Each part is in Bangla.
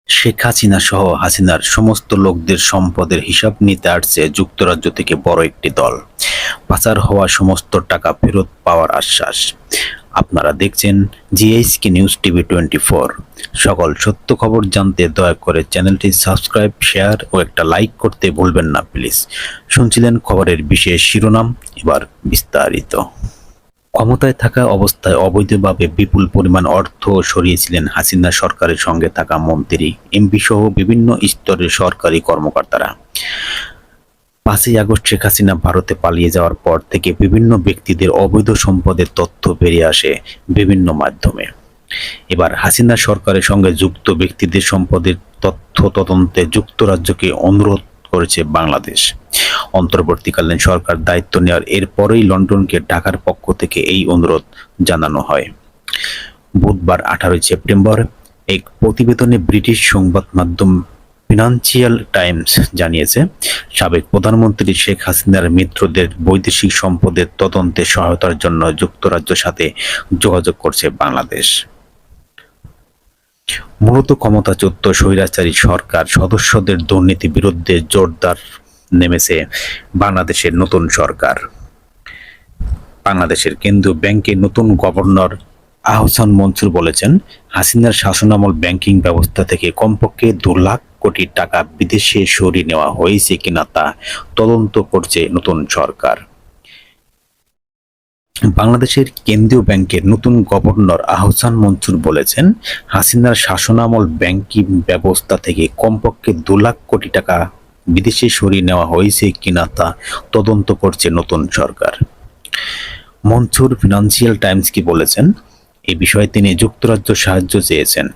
শেখ হাসিনা সহ হাসিনার সমস্ত লোকদের সম্পদের হিসাব নিতে আসছে যুক্তরাজ্য থেকে বড় একটি দল। পাচার হওয়া সমস্ত টাকা ফেরত পাওয়ার আশ্বাস। আপনারা দেখছেন জিএসকে নিউজ টিভি 24। সকল সত্য খবর জানতে দয়া করে চ্যানেলটি সাবস্ক্রাইব, শেয়ার ও একটা লাইক করতে ভুলবেন না প্লিজ। শুনছিলেন খবরের বিশেষ শিরোনাম, এবার বিস্তারিত। ক্ষমতায় থাকা অবস্থায় অবৈধভাবে বিপুল পরিমাণ অর্থ সরিয়েছিলেন হাসিনা সরকারের সঙ্গে থাকা মন্ত্রী, এমপি সহ বিভিন্ন স্তরের সরকারি কর্মকর্তারা। 5ই আগস্ট শেখ হাসিনা ভারতে পালিয়ে যাওয়ার পর থেকে বিভিন্ন ব্যক্তিদের অবৈধ সম্পদের তথ্য বেরিয়ে আসে বিভিন্ন মাধ্যমে। এবার হাসিনা সরকারের সঙ্গে যুক্ত ব্যক্তিদের সম্পদের তথ্য তদন্তে যুক্তরাজ্যকে অনুরোধ করেছে বাংলাদেশ। অন্তর্বর্তীকালীন সরকার দায়িত্ব নেওয়ার এরপরেই লন্ডনকে ঢাকার পক্ষ থেকে এই অনুরোধ জানানো হয়। বুধবার 18 সেপ্টেম্বর এক প্রতিবেদনে ব্রিটিশ সংবাদ মাধ্যম ফিনান্সিয়াল টাইমস জানিয়েছে, সাবেক প্রধানমন্ত্রী শেখ হাসিনার মিত্রদের বৈদেশিক সম্পদের তদন্তে সহায়তার জন্য যুক্তরাজ্যের সাথে যোগাযোগ করছে বাংলাদেশ। মূলত ক্ষমতাচ্যুত স্বৈরাচারী সরকার সদস্যদের দুর্নীতি বিরুদ্ধে জোরদার নেমেছে বাংলাদেশের নতুন সরকার। বাংলাদেশের কেন্দ্রীয় ব্যাংকের নতুন গভর্নর আহসান মনসুর বলেছেন, হাসিনার শাসনামল ব্যাংকিং ব্যবস্থা থেকে কমপক্ষে 2 লাখ কোটি টাকা বিদেশে সরিয়ে নেওয়া হয়েছে কিনা তা তদন্ত করছে নতুন সরকার। বাংলাদেশের কেন্দ্রীয় ব্যাংকের নতুন গভর্নর আহসান মনসুর বলেছেন, হাসিনার শাসনামল ব্যাংকিং ব্যবস্থা থেকে কমপক্ষে 2 লাখ কোটি টাকা বিদেশে সরিয়ে নেওয়া হয়েছে কিনা তা তদন্ত করছে নতুন সরকার। মনসুর ফিনান্সিয়াল টাইমসকে বলেছেন, এই বিষয়ে তিনি যুক্তরাজ্য সাহায্য চেয়েছেন,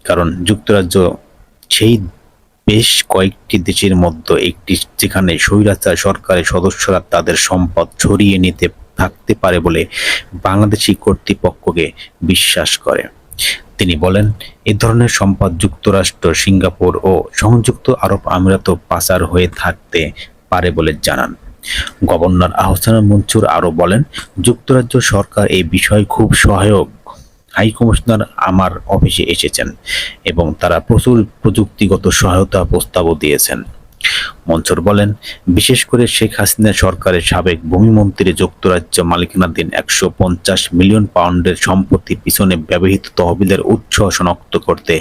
কারণ যুক্তরাজ্য সেই বেশ কয়েকটি দেশের মধ্যে একটি যেখানে স্বৈরাচার সরকারের সদস্যরা তাদের সম্পদ ছড়িয়ে নিতে থাকতে পারে বলে বাংলাদেশি কর্তৃপক্ষকে বিশ্বাস করে। তিনি বলেন, এ ধরনের সম্পদ যুক্তরাষ্ট্র, সিঙ্গাপুর ও সংযুক্ত আরব আমিরাতও পাচার হয়ে থাকতে পারে বলে জানান। গভর্নর আহসান মনসুর আরও বলেন, যুক্তরাজ্য সরকার এই বিষয়ে খুব সহায়ক। হাই কমিশনার আমার অফিসে এসেছেন এবং তারা প্রচুর প্রযুক্তিগত সহায়তা প্রস্তাবও দিয়েছেন। মনসুর বলেন, বিশেষ করে শেখ হাসিনা সরকারের সাবেক ভূমিমন্ত্রী যুক্তরাজ্য মালিকানাধীন 150 মিলিয়ন পাউন্ডের সম্পত্তির পিছনে ব্যবহৃত তহবিলের উৎস শনাক্ত করতে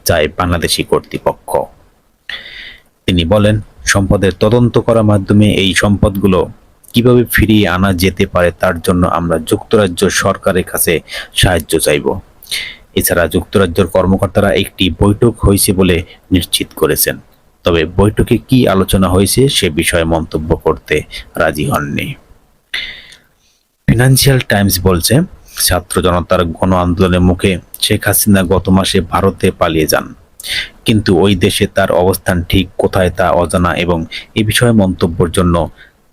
চায় বাংলাদেশি কর্তৃপক্ষ। তিনি বলেন, সম্পদের তদন্ত করার মাধ্যমে এই সম্পদগুলো কিভাবে ফিরিয়ে আনা যেতে পারে তার জন্য আমরা যুক্তরাজ্য সরকারের কাছে সাহায্য চাইব। এছাড়া যুক্তরাজ্যের কর্মকর্তারা একটি বৈঠক হয়েছে বলে নিশ্চিত করেছেন, তবে বৈঠকে কি আলোচনা হয়েছে সে বিষয়ে মন্তব্য করতে রাজি হননি। ফিনান্সিয়াল টাইমস বলছে, ছাত্র জনতার গণ আন্দোলনের মুখে শেখ হাসিনা গত মাসে ভারতে পালিয়ে যান, কিন্তু ওই দেশে তার অবস্থান ঠিক কোথায় তা অজানা এবং এ বিষয়ে মন্তব্যের জন্য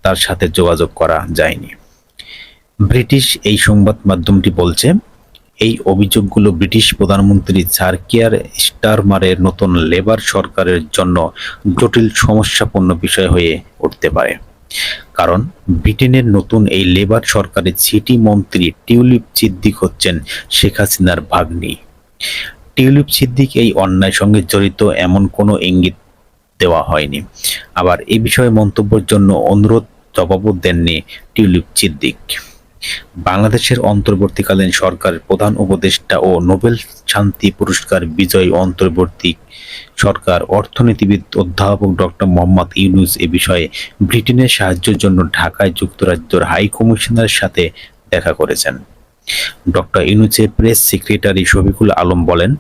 তার সাথে যোগাযোগ করা যায়নি। ব্রিটিশ এই সংবাদ মাধ্যমটি বলছে, এই অভিযোগগুলো ব্রিটিশ প্রধানমন্ত্রী স্যার কিয়ার স্টারমারের নতুন লেবার সরকারের জন্য জটিল সমস্যাপূর্ণ বিষয় হয়ে উঠতে পারে, কারণ ব্রিটেনের নতুন এই লেবার সরকারের সিটি মন্ত্রী টিউলিপ সিদ্দিক হচ্ছেন শেখ হাসিনার ভাগ্নি। টিউলিপ সিদ্দিক এই অন্যায়ের সঙ্গে জড়িত এমন কোনো ইঙ্গিত দেওয়া হয়নি। আবার এ বিষয়ে মন্তব্যের জন্য অনুরোধ জবাবও দেননি টিউলিপ সিদ্দিক। বাংলাদেশের অন্তর্বর্তীকালীন সরকারের প্রধান উপদেষ্টা ও নোবেল শান্তি পুরস্কার বিজয়ী অন্তর্বর্তী সরকার অর্থনীতিবিদ অধ্যাপক ডক্টর মোহাম্মদ ইউনূস এ বিষয়ে ব্রিটেনের সাহায্যের জন্য ঢাকায় যুক্তরাজ্যের হাই কমিশনারের সাথে দেখা করেছেন। ডক্টর ইউনূসের প্রেস সেক্রেটারি শফিকুল আলম বলেন,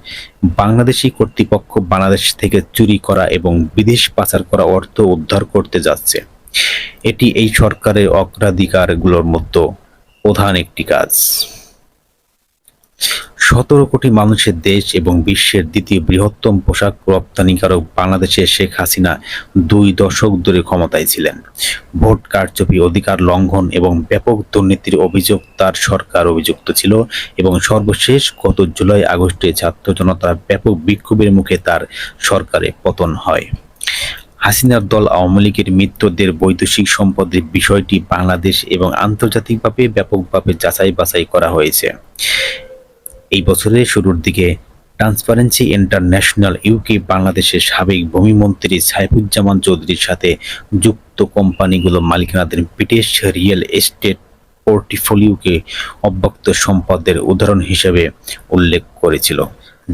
বাংলাদেশি কর্তৃপক্ষ বাংলাদেশ থেকে চুরি করা এবং বিদেশ পাচার করা অর্থ উদ্ধার করতে যাচ্ছে। এটি এই সরকারের অগ্রাধিকারগুলোর মধ্যে প্রধান একটি কাজ। 17 কোটি মানুষের দেশ এবং বিশ্বের দ্বিতীয় বৃহত্তম পোশাক রপ্তানিকারক বাংলাদেশে শেখ হাসিনা 2 দশক ধরে ক্ষমতায় ছিলেন। ভোট কারচুপি, অধিকার লঙ্ঘন এবং ব্যাপক দুর্নীতির অভিযোগ তার সরকার অভিযুক্ত ছিল এবং সর্বশেষ গত জুলাই আগস্টে ছাত্র জনতার ব্যাপক বিক্ষোভের মুখে তার সরকারে পতন হয়। হাসিনার দল আওয়ামী লীগের মিত্রদের বৈদেশিক সম্পদের বিষয়টি বাংলাদেশ এবং আন্তর্জাতিকভাবে ব্যাপকভাবে যাচাই বাছাই করা হয়েছে। এই বছরের শুরুর দিকে ট্রান্সপারেন্সি ইন্টারন্যাশনাল ইউকে বাংলাদেশের সাবেক ভূমিমন্ত্রী সাইফুজ্জামান চৌধুরীর সাথে যুক্ত কোম্পানিগুলো মালিকানাধীন ব্রিটিশ রিয়েল এস্টেট পোর্টফোলিওকে অব্যক্ত সম্পদের উদাহরণ হিসেবে উল্লেখ করেছিল,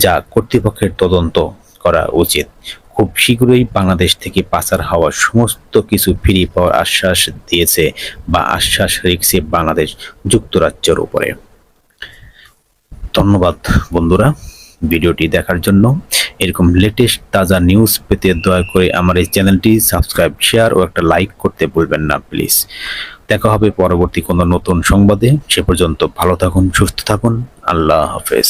যা কর্তৃপক্ষের তদন্ত করা উচিত। খুব শীঘ্রই বাংলাদেশ থেকে পাচার হওয়া সমস্ত কিছু ফিরিয়ে পাওয়ার আশ্বাস দিয়েছে বা আশ্বাস রেখেছে বাংলাদেশ যুক্তরাজ্যের উপরে। ধন্যবাদ বন্ধুরা ভিডিওটি দেখার জন্য। এরকম লেটেস্ট তাজা নিউজ পেতে দয়া করে আমার এই চ্যানেলটি সাবস্ক্রাইব, শেয়ার ও একটা লাইক করতে ভুলবেন না প্লিজ। দেখা হবে পরবর্তী কোনো নতুন সংবাদে। সে পর্যন্ত ভালো থাকুন, সুস্থ থাকুন। আল্লাহ হাফেজ।